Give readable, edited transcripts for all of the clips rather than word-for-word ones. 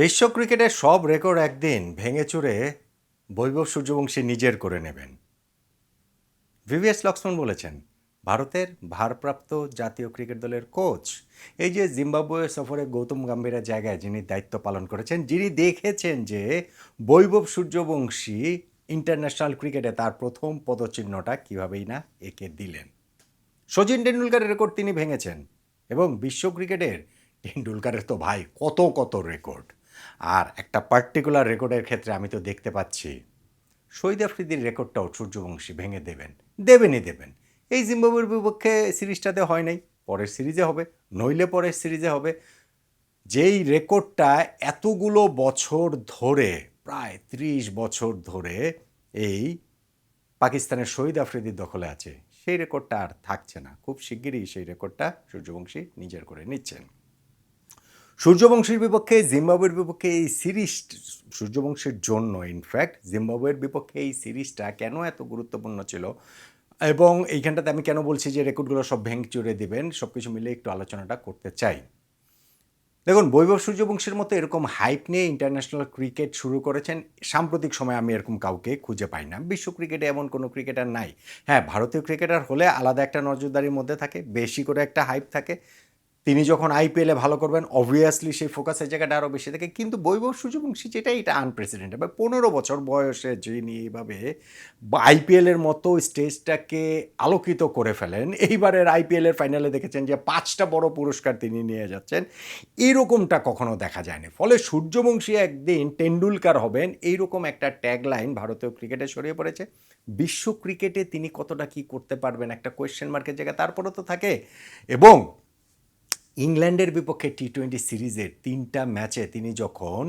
বিশ্ব ক্রিকেটের সব রেকর্ড একদিন ভেঙে চুরে বৈভব সূর্যবংশী নিজের করে নেবেন। ভিভিএস লক্সমন বলেছেন, ভারতের ভারপ্রাপ্ত জাতীয় ক্রিকেট দলের কোচ। এই যে জিম্বাবুয়ে সফরে গৌতম গম্ভীরের জায়গায় যিনি দায়িত্ব পালন করেছেন, যিনি দেখেছেন যে বৈভব সূর্যবংশী ইন্টারন্যাশনাল ক্রিকেটে তার প্রথম পদচিহ্নটা কীভাবেই না এঁকে দিলেন। সচিন টেন্ডুলকারের রেকর্ড তিনি ভেঙেছেন এবং বিশ্ব ক্রিকেটের টেন্ডুলকারের তো ভাই কত কত রেকর্ড। আর একটা পার্টিকুলার রেকর্ডের ক্ষেত্রে আমি তো দেখতে পাচ্ছি শহীদ আফ্রিদির রেকর্ডটাও সূর্যবংশী ভেঙে দেবেন। এই জিম্বাবুয়ের বিপক্ষে সিরিজটাতে হয় নাই, পরের সিরিজে হবে, নইলে পরের সিরিজে হবে। যেই রেকর্ডটা এতগুলো বছর ধরে, প্রায় 30 বছর ধরে এই পাকিস্তানের শহীদ আফ্রিদির দখলে আছে, সেই রেকর্ডটা আর থাকছে না। খুব শিগগিরই সেই রেকর্ডটা সূর্যবংশী নিজের করে নিচ্ছেন। সূর্যবংশীর বিপক্ষে জিম্বাবুয়ের বিপক্ষে এই সিরিজ, সূর্যবংশীর জন্য ইনফ্যাক্ট জিম্বাবুয়ের বিপক্ষে এই সিরিজটা কেন এত গুরুত্বপূর্ণ ছিল এবং এইখানটাতে আমি কেন বলছি যে রেকর্ডগুলো সব ভেঙে চুরে দিবেন, সব কিছু মিলে একটু আলোচনাটা করতে চাই। দেখুন, বৈভব সূর্যবংশীর মতো এরকম হাইপ নিয়ে ইন্টারন্যাশনাল ক্রিকেট শুরু করেছেন সাম্প্রতিক সময়ে আমি এরকম কাউকে খুঁজে পাই না। বিশ্ব ক্রিকেটে এমন কোনো ক্রিকেটার নাই। হ্যাঁ, ভারতীয় ক্রিকেটার হলে আলাদা একটা নজরদারির মধ্যে থাকে, বেশি করে একটা হাইপ থাকে। তিনি যখন আইপিএলে ভালো করবেন অবভিয়াসলি সেই ফোকাসের জায়গাটা আরও বেশি থাকে। কিন্তু বৈভব সূর্যবংশী যেটা, এটা আনপ্রেসিডেন্টেড। 15 বছর বয়সে যিনি এইভাবে আইপিএলের মতো স্টেজটাকে আলোকিত করে ফেলেন, এইবারের আইপিএলের ফাইনালে দেখেছেন যে 5টা বড় পুরস্কার তিনি নিয়ে যাচ্ছেন, এইরকমটা কখনো দেখা যায়নি। ফলে সূর্যবংশী একদিন টেন্ডুলকার হবেন, এইরকম একটা ট্যাগলাইন ভারতীয় ক্রিকেটে ছড়িয়ে পড়েছে। বিশ্ব ক্রিকেটে তিনি কতটা কি করতে পারবেন একটা কোয়েশ্চেন মার্কের জায়গা তারপরও তো থাকে। এবং ইংল্যান্ডের বিপক্ষে টি-20 সিরিজের 3টা ম্যাচে তিনি যখন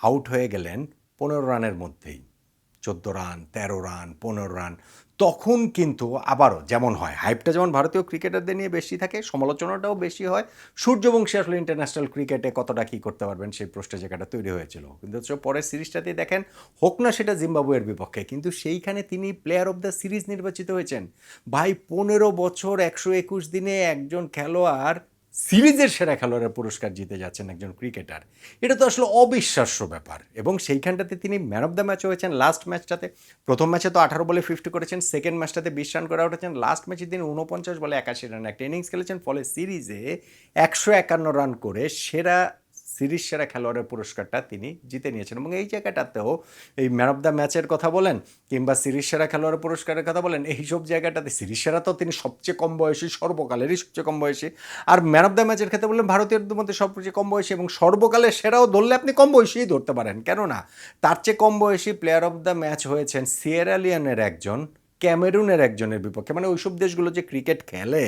আউট হয়ে গেলেন 15 রানের মধ্যেই, 14 রান, 13 রান, 15 রান, তখন কিন্তু আবারও যেমন হয়, হাইপটা যেমন ভারতীয় ক্রিকেটারদের নিয়ে বেশি থাকে, সমালোচনাটাও বেশি হয়। সূর্যবংশী আসলে ইন্টারন্যাশনাল ক্রিকেটে কতটা কী করতে পারবেন সেই প্রশ্নের জায়গাটা তৈরি হয়েছিল। কিন্তু পরের সিরিজটাতেই দেখেন, হোক না সেটা জিম্বাবুয়ের বিপক্ষে, কিন্তু সেইখানে তিনি প্লেয়ার অফ দ্য সিরিজ নির্বাচিত হয়েছেন। ভাই, 15 বছর 121 দিনে একজন খেলোয়াড় সিরিজের সেরা খেলোয়াড়ের পুরস্কার জিতে যাচ্ছেন একজন ক্রিকেটার, এটা তো আসলে অবিশ্বাস্য ব্যাপার। এবং সেইখানটাতে তিনি ম্যান অফ দ্য ম্যাচ হয়েছেন লাস্ট ম্যাচটাতে। প্রথম ম্যাচে তো 18 বলে 50 করেছেন, সেকেন্ড ম্যাচটাতে 20 রান করে উঠেছেন, লাস্ট ম্যাচে তিনি 49 বলে 81 রান একটা ইনিংস খেলেছেন। ফলে সিরিজে 151 রান করে সিরিজ সেরা খেলোয়াড়ের পুরস্কারটা তিনি জিতে নিয়েছেন। এবং এই জায়গাটাতেও এই ম্যান অফ দ্য ম্যাচের কথা বলেন কিংবা সিরিজ সেরা খেলোয়াড়ের পুরস্কারের কথা বলেন, এইসব জায়গাটাতে সিরিজ সেরা তো তিনি সবচেয়ে কম বয়সী, সর্বকালেরই সবচেয়ে কম বয়সী। আর ম্যান অফ দ্য ম্যাচের ক্ষেত্রে বললেন ভারতীয়দের মধ্যে সবচেয়ে কম বয়সী এবং সর্বকালের সেরাও ধরলে আপনি কম বয়সীই ধরতে পারেন। কেননা তার চেয়ে কম বয়সী প্লেয়ার অফ দ্য ম্যাচ হয়েছেন সিয়েরা লিওনের একজন, ক্যামেরুনের একজনের বিপক্ষে। মানে ওইসব দেশগুলো যে ক্রিকেট খেলে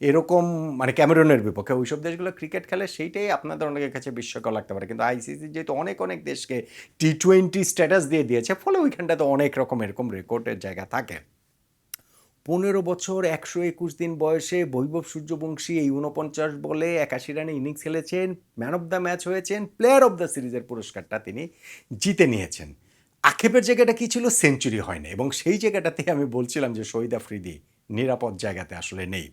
এরকম, মানে ক্যামেরুনের বিপক্ষে ওইসব দেশগুলো ক্রিকেট খেলে, সেইটাই আপনাদের অনেকের কাছে বিস্ময়কর লাগতে পারে। কিন্তু আইসিসি যেহেতু অনেক অনেক দেশকে টি-20 স্ট্যাটাস দিয়ে দিয়েছে, ফলে ওইখানটাতে অনেক রকম এরকম রেকর্ডের জায়গা থাকে। 15 বছর 121 দিন বয়সে বৈভব সূর্যবংশী এই 49 বলে 81 রানে ইনিংস খেলেছেন, ম্যান অফ দ্য ম্যাচ হয়েছেন, প্লেয়ার অফ দ্য সিরিজের পুরস্কারটা তিনি জিতে নিয়েছেন। আক্ষেপের জায়গাটা কি ছিল? সেঞ্চুরি হয় না। এবং সেই জায়গাটাতে আমি বলছিলাম যে শহীদ আফ্রিদি নিরাপদ জায়গাতে আসলে নেই।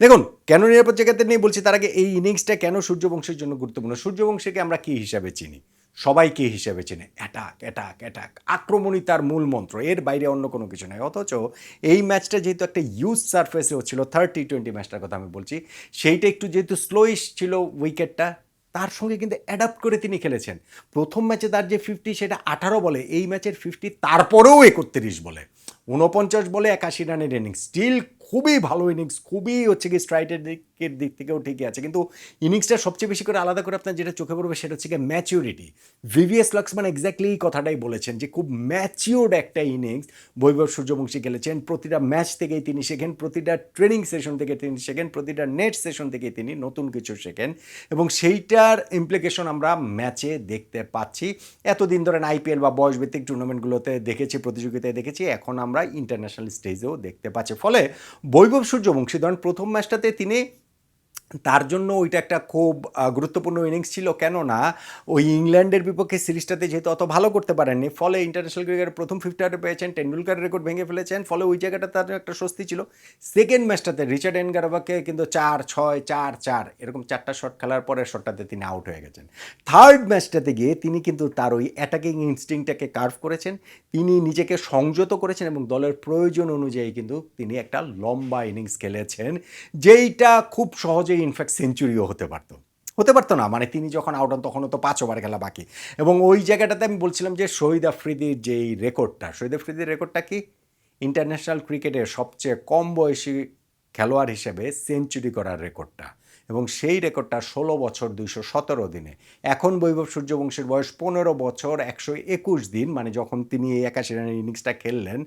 দেখুন, কেন নিরাপদ জায়গাতে নেই বলছি, তার আগে এই ইনিংসটা কেন সূর্যবংশীর জন্য গুরুত্বপূর্ণ। সূর্যবংশীকে আমরা কি হিসাবে চিনি? সবাই কি হিসাবে চেনে? অ্যাটাক অ্যাটাক অ্যাটাক, আক্রমণই তার মূল মন্ত্র, এর বাইরে অন্য কোনো কিছু নয়। অথচ এই ম্যাচটা যেহেতু একটা ইউজ সারফেসেও ছিল, থার্ড টি-20 ম্যাচটার কথা আমি বলছি, সেইটা একটু যেহেতু স্লোইশ ছিল উইকেটটা, তার সঙ্গে কিন্তু অ্যাডাপ্ট করে তিনি খেলেছেন। প্রথম ম্যাচে তার যে 50 সেটা 18 বলে, এই ম্যাচের 50 তারপরেও 31 বলে, 49 বলে 81 রানের ইনিংস, স্টিল খুবই ভালো ইনিংস, খুবই হচ্ছে কি স্ট্রাইকের দিক থেকেও ঠিকই আছে। কিন্তু ইনিংসটা সবচেয়ে বেশি করে আলাদা করে আপনার যেটা চোখে পড়বে সেটা হচ্ছে গিয়ে ম্যাচিউরিটি। ভিভিএস লক্সমান এক্স্যাক্টলি এই কথাটাই বলেছেন যে খুব ম্যাচিওর্ড একটা ইনিংস বৈভব সূর্যবংশী খেলেছেন। প্রতিটা ম্যাচ থেকেই তিনি শেখেন, প্রতিটা ট্রেনিং সেশন থেকে তিনি শেখেন, প্রতিটা নেট সেশন থেকে তিনি নতুন কিছু শেখেন এবং সেইটার ইমপ্লিকেশন আমরা ম্যাচে দেখতে পাচ্ছি। এতদিন ধরে আইপিএল বা বয়সভিত্তিক টুর্নামেন্টগুলোতে দেখেছি, প্রতিযোগিতায় দেখেছি, এখন আমরা ইন্টারন্যাশনাল স্টেজেও দেখতে পাচ্ছি। ফলে বৈভব সূর্যবংশী ধরেন প্রথম ম্যাচটাতে তিনি তার জন্য ওইটা একটা খুব গুরুত্বপূর্ণ ইনিংস ছিল, কেননা ওই ইংল্যান্ডের বিপক্ষে সিরিজটাতে যেহেতু অত ভালো করতে পারেননি, ফলে ইন্টারন্যাশনাল ক্রিকেটের প্রথম 50 পেয়েছেন, টেন্ডুলকারের রেকর্ড ভেঙে ফেলেছেন, ফলে ওই জায়গাটা তার একটা স্বস্তি ছিল। সেকেন্ড ম্যাচটাতে রিচার্ড এনগারাবাকে কিন্তু 4-6-4-4 এরকম 4টা শট খেলার পরে শটটাতে তিনি আউট হয়ে গেছেন। থার্ড ম্যাচটাতে গিয়ে তিনি কিন্তু তার ওই অ্যাটাকিং ইনস্টিংটাকে কার্ভ করেছেন, তিনি নিজেকে সংযত করেছেন এবং দলের প্রয়োজন অনুযায়ী কিন্তু তিনি একটা লম্বা ইনিংস খেলেছেন, যেইটা খুব সহজেই ইনফ্যাক্ট সেঞ্চুরিও হতে পারতো না, মানে তিনি যখন আউট হন তখনও তো 5 ওভার খেলা বাকি। এবং ওই জায়গাটাতে আমি বলছিলাম যে শহীদ আফ্রিদির যেই রেকর্ডটা, শহীদ আফ্রিদির রেকর্ডটা কি, ইন্টারন্যাশনাল ক্রিকেটের সবচেয়ে কম বয়সী খেলোয়াড় হিসেবে সেঞ্চুরি করার রেকর্ডটা, এবং সেই রেকর্ডটা 16 বছর 217 দিনে। এখন বৈভব সূর্যবংশীর বয়স 15 বছর 121 দিন, মানে যখন তিনি এই 81 রানের ইনিংসটা খেললেন,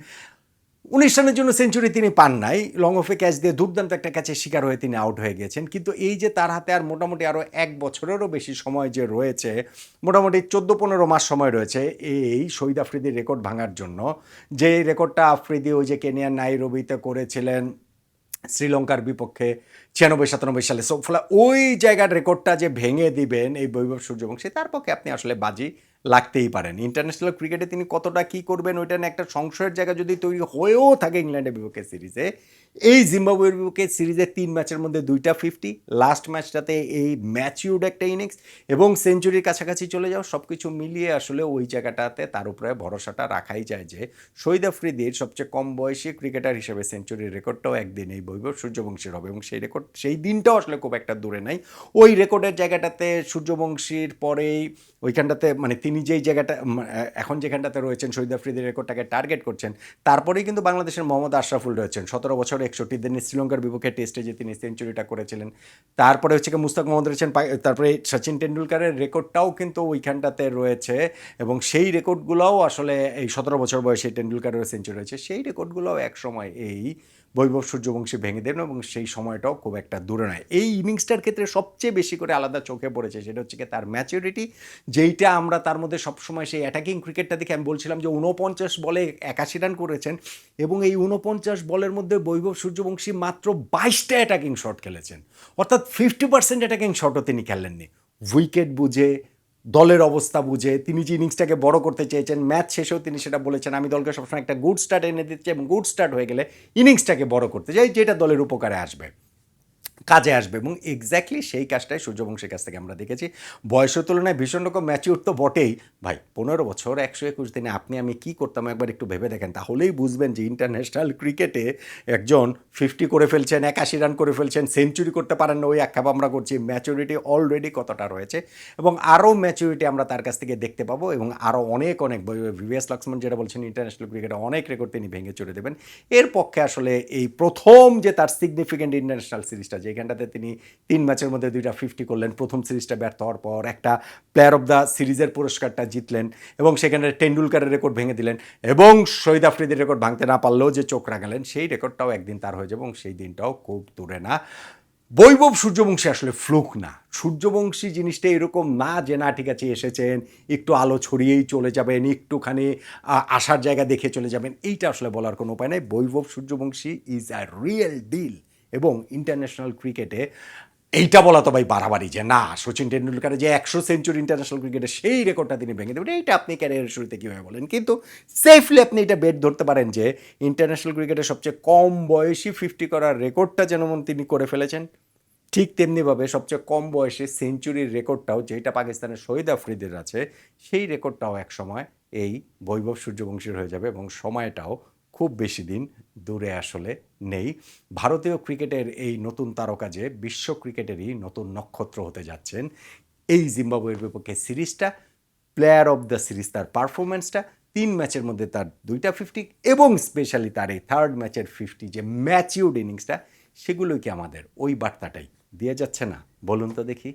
19 রানের জন্য সেঞ্চুরি তিনি পান নাই, লং অফে ক্যাচ দিয়ে দুর্দান্ত একটা ক্যাচের শিকার হয়ে তিনি আউট হয়ে গেছেন। কিন্তু এই যে তার হাতে আর মোটামুটি আরও 1 বছরেরও বেশি সময় যে রয়েছে, মোটামুটি 14-15 মাস সময় রয়েছে এই শহীদ আফ্রিদির রেকর্ড ভাঙার জন্য, যে রেকর্ডটা আফ্রিদি ওই যে কেনিয়ার নাইরোবিতে করেছিলেন শ্রীলঙ্কার বিপক্ষে 96-97 সালে। সো ফলে ওই জায়গার রেকর্ডটা যে ভেঙে দিবেন এই বৈভব সূর্যবংশী, তার পক্ষে আপনি আসলে বাজি লাগতেই পারেন। ইন্টারন্যাশনাল ক্রিকেটে তিনি কতটা কী করবেন ওইটা নিয়ে একটা সংশয়ের জায়গা যদি তৈরি হয়েও থাকে ইংল্যান্ডের বিপক্ষে সিরিজে, এই জিম্বাবুয়ের বিপক্ষে সিরিজে 3 ম্যাচের মধ্যে 2টা 50, লাস্ট ম্যাচটাতে এই ম্যাচিউড একটা ইনিংস এবং সেঞ্চুরির কাছাকাছি চলে যাও, সব কিছু মিলিয়ে আসলে ওই জায়গাটাতে তার উপরে ভরসাটা রাখাই যায় যে শহীদ আফ্রিদির সবচেয়ে কম বয়সী ক্রিকেটার হিসেবে সেঞ্চুরির রেকর্ডটাও একদিন এই বৈভব সূর্যবংশীর হবে, এবং সেই রেকর্ড সেই দিনটাও আসলে খুব একটা দূরে নাই। ওই রেকর্ডের জায়গাটাতে সূর্যবংশীর পরেই ওইখানটাতে, মানে তিনি যেই জায়গাটা এখন যেখানটাতে রয়েছেন শহীদ আফ্রিদির রেকর্ডটাকে টার্গেট করছেন, তারপরেই কিন্তু বাংলাদেশের মোহাম্মদ আশরাফুল রয়েছেন 17 বছর 61 দিনে শ্রীলঙ্কার বিপক্ষে টেস্টে যে তিনি সেঞ্চুরিটা করেছিলেন। তারপরে হচ্ছে কি মুস্তাক মোহাম্মদ রয়েছেন, তারপরে সচিন টেন্ডুলকারের রেকর্ডটাও কিন্তু ওইখানটাতে রয়েছে, এবং সেই রেকর্ডগুলোও আসলে এই 17 বছর বয়সে টেন্ডুলকারেরও সেঞ্চুরি রয়েছে, সেই রেকর্ডগুলোও এক সময় এই বৈভব সূর্যবংশী ভেঙে দেবেন, এবং সেই সময়টাও খুব একটা দূরে নয়। এই ইনিংসটার ক্ষেত্রে সবচেয়ে বেশি করে আলাদা চোখে পড়েছে সেটা হচ্ছে কি তার ম্যাচুরিটি, যেইটা আমরা তার মধ্যে সবসময় সেই অ্যাটাকিং ক্রিকেটটা দেখে আমি বলছিলাম যে 49 বলে 81 রান করেছেন, এবং এই 49 বলের মধ্যে বৈভব সূর্যবংশী মাত্র 22টা অ্যাটাকিং শট খেলেছেন, অর্থাৎ 50% অ্যাটাকিং শটও তিনি খেলেননি। উইকেট বুঝে, দলের অবস্থা বুঝে তিনি যে ইনিংসটাকে বড় করতে চেয়েছেন, ম্যাচ শেষেও তিনি সেটা বলেছেন, আমি দলকে সবসময় একটা গুড স্টার্ট এনে দিচ্ছি এবং গুড স্টার্ট হয়ে গেলে ইনিংসটাকে বড় করতে চাই, যেটা দলের উপকারে আসবে, কাজে আসবে, এবং এক্স্যাক্টলি সেই কাজটাই সূর্যবংশীর কাছ থেকে আমরা দেখেছি। বয়সের তুলনায় ভীষণ রকম ম্যাচিউর তো বটেই ভাই, 15 বছর 121 দিনে আপনি আমি কী করতাম একবার একটু ভেবে দেখেন, তাহলেই বুঝবেন যে ইন্টারন্যাশনাল ক্রিকেটে একজন 50 করে ফেলছেন, 81 রান করে ফেলছেন, সেঞ্চুরি করতে পারেন না, ওই আক্ষেপ আমরা করছি, ম্যাচুরিটি অলরেডি কতটা রয়েছে, এবং আরও ম্যাচুরিটি আমরা তার কাছ থেকে দেখতে পাবো, এবং আরও অনেক ভিভিএস লক্সমান যেটা বলছেন ইন্টারন্যাশনাল ক্রিকেটে অনেক রেকর্ড তিনি ভেঙে চড়ে দেবেন। এর পক্ষে আসলে এই প্রথম যে তার সিগনিফিকেন্ট ইন্টারন্যাশনাল সিরিজটা, যেখানটাতে তিনি 3 ম্যাচের মধ্যে 2টা 50 করলেন, প্রথম সিরিজটা ব্যর্থ হওয়ার পর একটা প্লেয়ার অফ দ্য সিরিজের পুরস্কারটা জিতলেন, এবং সেখানে টেন্ডুলকারের রেকর্ড ভেঙে দিলেন, এবং শহীদ আফ্রিদির রেকর্ড ভাঙতে না পারলেও যে চোখ রাগালেন, সেই রেকর্ডটাও একদিন তার হয়ে যাবে, এবং সেই দিনটাও খুব দূরে না। বৈভব সূর্যবংশী আসলে ফ্লুক না, সূর্যবংশী জিনিসটা এরকম না যে না ঠিক আছে এসেছেন একটু আলো ছড়িয়েই চলে যাবেন, একটুখানি আসার জায়গা দেখে চলে যাবেন, এইটা আসলে বলার কোনো উপায় নেই। Vaibhav Suryavanshi is a real deal, এবং ইন্টারন্যাশনাল ক্রিকেটে এইটা বলা তো ভাই বাড়াবাড়ি যে না সচিন টেন্ডুলকারের যে 100 সেঞ্চুরি ইন্টারন্যাশনাল ক্রিকেটে সেই রেকর্ডটা তিনি ভেঙে দেবেন, এইটা আপনি ক্যারিয়ারের শুরুতে কীভাবে বলেন, কিন্তু সেফলি আপনি এটা বেট ধরতে পারেন যে ইন্টারন্যাশনাল ক্রিকেটের সবচেয়ে কম বয়সী 50 করার রেকর্ডটা যেমন তিনি করে ফেলেছেন, ঠিক তেমনিভাবে সবচেয়ে কম বয়সে সেঞ্চুরির রেকর্ডটাও যেটা পাকিস্তানের শহীদ আফ্রিদির আছে, সেই রেকর্ডটাও এক সময় এই বৈভব সূর্যবংশীর হয়ে যাবে, এবং সময়টাও খুব বেশি দিন দূরে আসলে নেই। ভারতীয় ক্রিকেটের এই নতুন তারকা যে বিশ্ব ক্রিকেটেরই নতুন নক্ষত্র হতে যাচ্ছেন, এই জিম্বাবুয়ের বিপক্ষে সিরিজটা, প্লেয়ার অফ দ্য সিরিজ তার পারফরমেন্সটা, 3 ম্যাচের মধ্যে তার 2টা 50, এবং স্পেশালি তার এই থার্ড ম্যাচের 50 যে ম্যাচিউড ইনিংসটা, সেগুলোই কি আমাদের ওই বার্তাটাই দিয়ে যাচ্ছে না, বলুন তো দেখি।